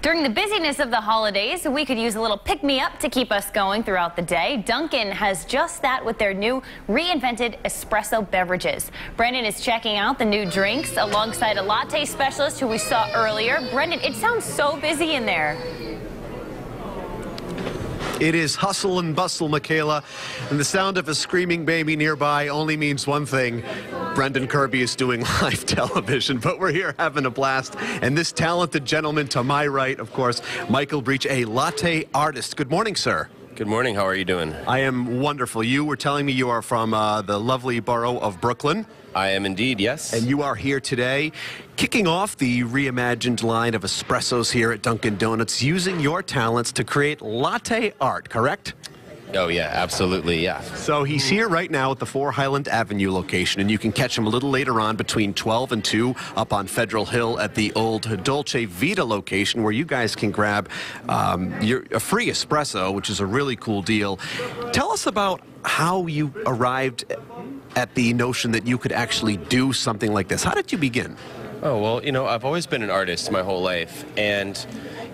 During the busyness of the holidays, we could use a little pick-me-up to keep us going throughout the day. Dunkin' has just that with their new reinvented espresso beverages. Brendan is checking out the new drinks alongside a latte specialist who we saw earlier. Brendan, it sounds so busy in there. It is hustle and bustle, Michaela, and the sound of a screaming baby nearby only means one thing. Brendan Kirby is doing live television, but we're here having a blast. And this talented gentleman to my right, of course, Michael Breach, a latte artist. Good morning, sir. Good morning. How are you doing? I am wonderful. You were telling me you are from the lovely borough of Brooklyn. I am indeed, yes. And you are here today kicking off the reimagined line of espressos here at Dunkin' Donuts, using your talents to create latte art, correct? Oh, yeah, absolutely, yeah. So he's here right now at the 4 Highland Avenue location, and you can catch him a little later on between 12 and 2 up on Federal Hill at the old Dolce Vita location, where you guys can grab a free espresso, which is a really cool deal. Tell us about how you arrived at the notion that you could actually do something like this. How did you begin? Oh, well, you know, I've always been an artist my whole life, and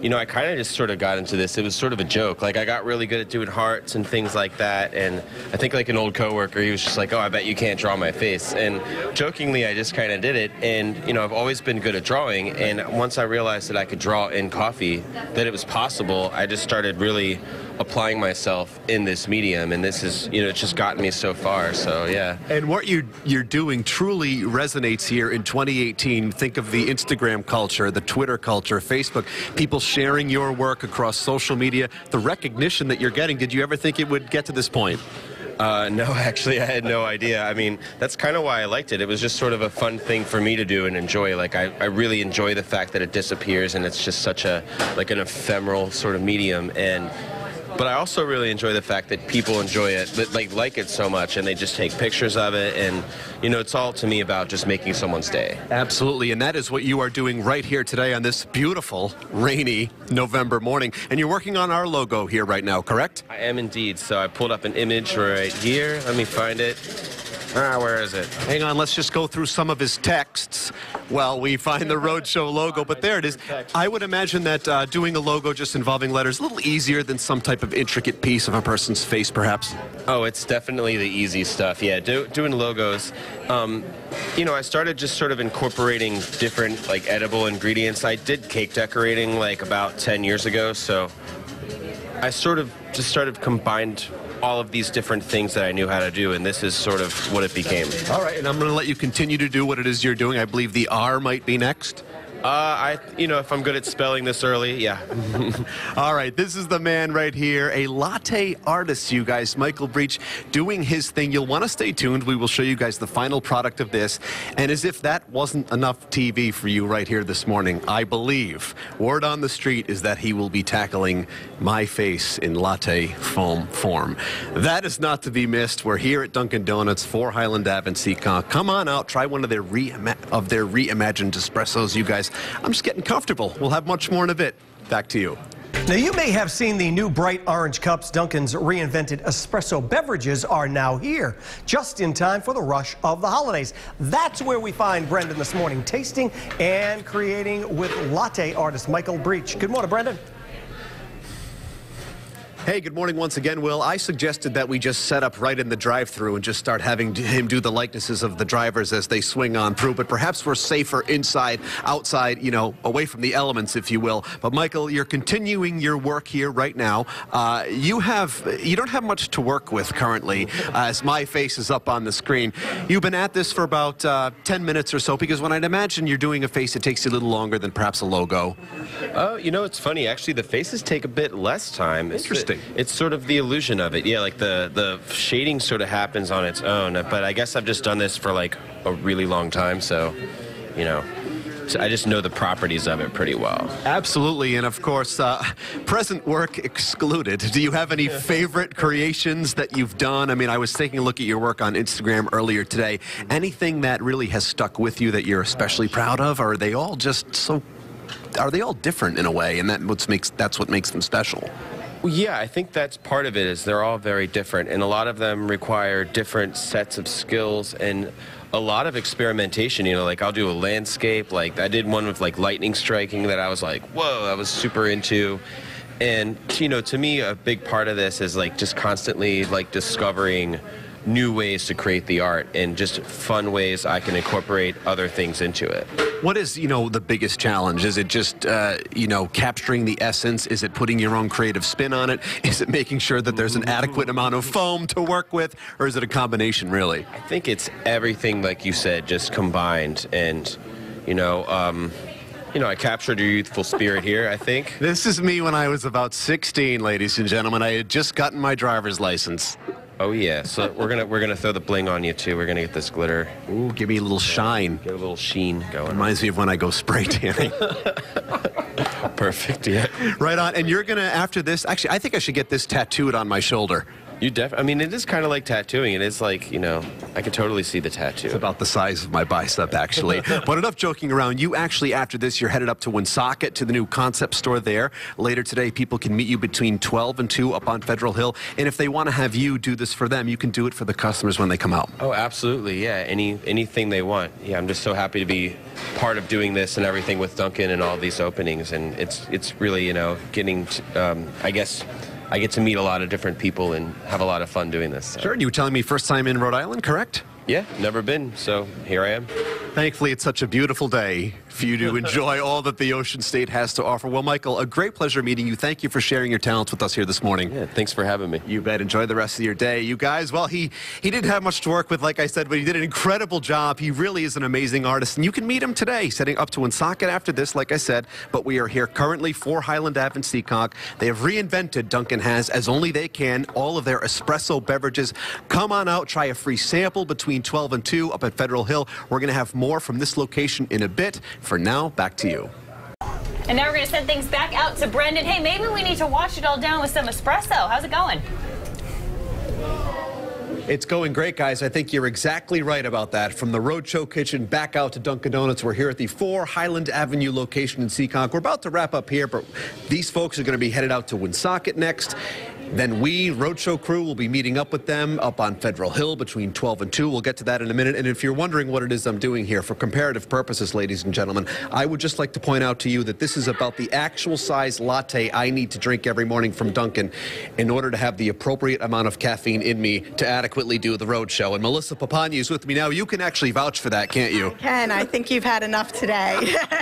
you know, I kind of just sort of got into this. It was sort of a joke. Like, I got really good at doing hearts and things like that, and I think like an old coworker, he was just like, oh, I bet you can't draw my face. And jokingly, I just kind of did it, and you know, I've always been good at drawing, and once I realized that I could draw in coffee, that it was possible, I just started really applying myself in this medium, and this is, you know, it's just gotten me so far, so yeah. And what you're doing truly resonates here in 2018. Think of the Instagram culture, the Twitter culture, Facebook, people sharing your work across social media, the recognition that you're getting. Did you ever think it would get to this point? No, actually, I had no idea. I mean, that's kind of why I liked it. It was just sort of a fun thing for me to do and enjoy. Like, I really enjoy the fact that it disappears, and it's just such a, like, an ephemeral sort of medium. But I also really enjoy the fact that people enjoy it, that like it so much, and they just take pictures of it, and you know, it's all to me about just making someone's day. Absolutely, and that is what you are doing right here today on this beautiful, rainy November morning. And you're working on our logo here right now, correct? I am indeed. So I pulled up an image right here. Let me find it. Where is it? Hang on, let's just go through some of his texts while we find the Roadshow logo. But there it is. I would imagine that doing a logo just involving letters is a little easier than some type of intricate piece of a person's face, perhaps. Oh, it's definitely the easy stuff. Yeah, doing logos. You know, I started just sort of incorporating different, like, edible ingredients. I did cake decorating, like, about 10 years ago, so I sort of just combined all of these different things that I knew how to do, and this is sort of what it became. All right, and I'm going to let you continue to do what it is you're doing. I believe the R might be next. You know, if I'm good at spelling this early, yeah. All right, this is the man right here, a latte artist, you guys. Michael Breach doing his thing. You'll want to stay tuned. We will show you guys the final product of this. And as if that wasn't enough TV for you right here this morning, I believe word on the street is that he will be tackling my face in latte foam form. That is not to be missed. We're here at Dunkin' Donuts, 4 Highland Ave in Seekonk. Come on out, try one of their reimagined espressos, you guys. I'm just getting comfortable. We'll have much more in a bit. Back to you. Now, you may have seen the new bright orange cups. Dunkin's reinvented espresso beverages are now here, just in time for the rush of the holidays. That's where we find Brendan this morning, tasting and creating with latte artist Michael Breach. Good morning, Brendan. Hey, good morning once again, Will. I suggested that we just set up right in the drive-thru and just start having him do the likenesses of the drivers as they swing on through, but perhaps we're safer inside, outside, you know, away from the elements, if you will. But Michael, you're continuing your work here right now. You don't have much to work with currently, as my face is up on the screen. You've been at this for about 10 minutes or so, because when I'd imagine you're doing a face, it takes you a little longer than perhaps a logo. You know, it's funny. Actually, the faces take a bit less time. Interesting. It's sort of the illusion of it. Yeah, like the shading sort of happens on its own. But I guess I've just done this for like a really long time, so, you know, so I just know the properties of it pretty well. Absolutely, and of course, present work excluded. Do you have any favorite creations that you've done? I mean, I was taking a look at your work on Instagram earlier today. Anything that really has stuck with you that you're especially proud of, or are they all just so... Are they all different in a way, and that's what makes them special? Well, yeah, I think that's part of it, is they're all very different, and a lot of them require different sets of skills, and a lot of experimentation. You know, like I'll do a landscape. Like I did one with like lightning striking that I was like, whoa, I was super into. And, you know, to me, a big part of this is like just constantly like discovering new ways to create the art and just fun ways I can incorporate other things into it. What is, you know, the biggest challenge? Is it just, you know, capturing the essence? Is it putting your own creative spin on it? Is it making sure that there's an adequate amount of foam to work with? Or is it a combination, really? I think it's everything, like you said, just combined. And, you know, I captured your youthful spirit here, I think. This is me when I was about 16, ladies and gentlemen. I had just gotten my driver's license. Oh yeah, so we're gonna throw the bling on you too. We're gonna get this glitter. Ooh, give me a little shine. Get a little sheen going. Reminds me of when I go spray tanning. Perfect, yeah. Right on. And you're gonna, after this, actually, I think I should get this tattooed on my shoulder. You I mean, it is kind of like tattooing. It is like, you know, I could totally see the tattoo. It's about the size of my bicep, actually. But enough joking around. You actually, after this, you're headed up to Woonsocket to the new concept store there. Later today, people can meet you between 12 and 2 up on Federal Hill. And if they want to have you do this for them, you can do it for the customers when they come out. Oh, absolutely, yeah. Anything they want. Yeah, I'm just so happy to be part of doing this and everything with Dunkin' and all these openings. And it's really, you know, getting, I guess, I get to meet a lot of different people and have a lot of fun doing this. So. Sure, and you were telling me first time in Rhode Island, correct? Yeah, never been, so here I am. Thankfully, it's such a beautiful day for you to enjoy all that the Ocean State has to offer. Well, Michael, a great pleasure meeting you. Thank you for sharing your talents with us here this morning. Yeah, thanks for having me. You bet. Enjoy the rest of your day. You guys, well, he didn't have much to work with, like I said, but he did an incredible job. He really is an amazing artist, and you can meet him today, setting up to Woonsocket after this, like I said. But we are here currently for Highland Ave in Seekonk. They have reinvented, Dunkin' has, as only they can, all of their espresso beverages. Come on out, try a free sample between 12 and 2 up at Federal Hill. We're going to have more from this location in a bit. For now, back to you. And now we're going to send things back out to Brendan. Hey, maybe we need to wash it all down with some espresso. How's it going? It's going great, guys. I think you're exactly right about that. From the Roadshow Kitchen back out to Dunkin' Donuts, we're here at the 4 Highland Avenue location in Seekonk. We're about to wrap up here, but these folks are going to be headed out to Woonsocket next. Then we, Roadshow crew, will be meeting up with them up on Federal Hill between 12 and 2. We'll get to that in a minute. And if you're wondering what it is I'm doing here, for comparative purposes, ladies and gentlemen, I would just like to point out to you that this is about the actual size latte I need to drink every morning from Dunkin' in order to have the appropriate amount of caffeine in me to adequately do the Roadshow. And Melissa Papania is with me now. You can actually vouch for that, can't you? Ken, I think you've had enough today.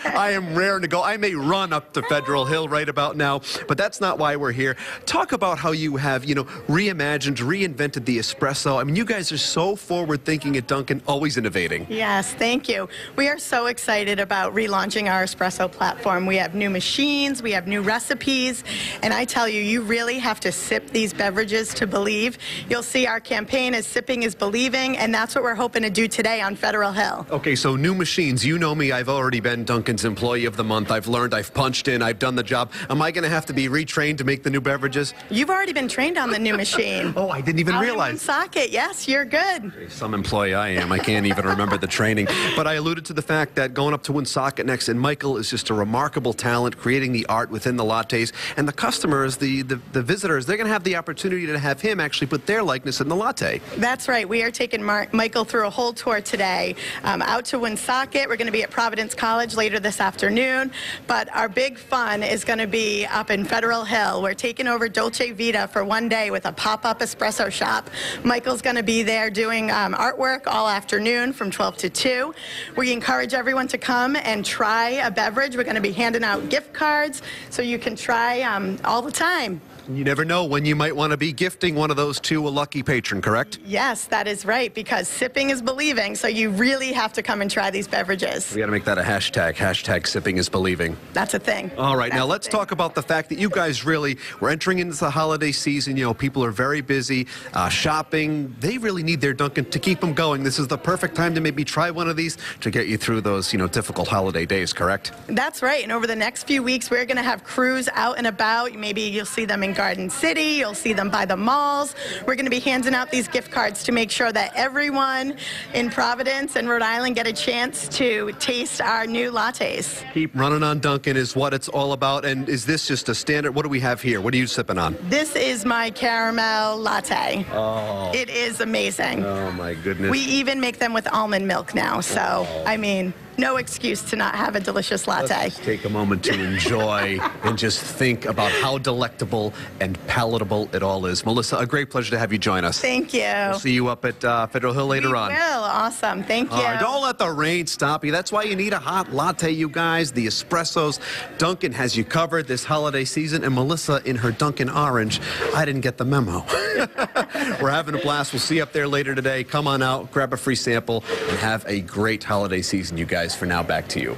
I am raring to go. I may run up to Federal Hill right about now, but that's not why we're here. Talk about how you have, you know, reimagined, reinvented the espresso. I mean, you guys are so forward-thinking at Dunkin', always innovating. Yes, thank you. We are so excited about relaunching our espresso platform. We have new machines, we have new recipes, and I tell you, you really have to sip these beverages to believe. You'll see our campaign is Sipping is Believing, and that's what we're hoping to do today on Federal Hill. Okay, so new machines. You know me. I've already been Dunkin's Employee of the Month. I've learned, I've punched in, I've done the job. Am I going to have to be retrained to make the new beverages? You've already been trained on the new machine. Oh, I didn't even realize. In Woonsocket, yes, you're good. Some employee I am. I can't even remember the training. But I alluded to the fact that going up to Woonsocket next, and Michael is just a remarkable talent creating the art within the lattes. And the customers, the visitors, they're going to have the opportunity to have him actually put their likeness in the latte. That's right. We are taking Michael through a whole tour today. Out to Woonsocket. We're going to be at Providence College later this afternoon. But our big fun is going to be up in Federal Hill. We're taking over Dolce Vita for one day with a pop-up espresso shop. Michael's going to be there doing artwork all afternoon from 12 to 2. We encourage everyone to come and try a beverage. We're going to be handing out gift cards so you can try all the time. You never know when you might want to be gifting one of those to a lucky patron, correct? Yes, that is right, because sipping is believing, so you really have to come and try these beverages. We got to make that a hashtag. Hashtag sipping is believing. That's a thing. All right, now let's talk about the fact that you guys really, we're entering into the holiday season. You know, people are very busy shopping. They really need their Dunkin' to keep them going. This is the perfect time to maybe try one of these to get you through those, you know, difficult holiday days, correct? That's right, and over the next few weeks, we're going to have crews out and about. Maybe you'll see them in in Garden City. You'll see them by the malls. We're going to be handing out these gift cards to make sure that everyone in Providence and Rhode Island get a chance to taste our new lattes. Keep running on Dunkin' is what it's all about. And is this just a standard? What do we have here? What are you sipping on? This is my caramel latte. Oh. It is amazing. Oh, my goodness. We even make them with almond milk now. So, I mean, no excuse to not have a delicious latte. Let's just take a moment to enjoy and just think about how delectable and palatable it all is. Melissa, a great pleasure to have you join us. Thank you. We'll see you up at Federal Hill later on. We will. Awesome. Thank you. All right, don't let the rain stop you. That's why you need a hot latte, you guys. The espressos. Dunkin' has you covered this holiday season. And Melissa, in her Dunkin' Orange, I didn't get the memo. We're having a blast. We'll see you up there later today. Come on out, grab a free sample, and have a great holiday season, you guys. For now, back to you.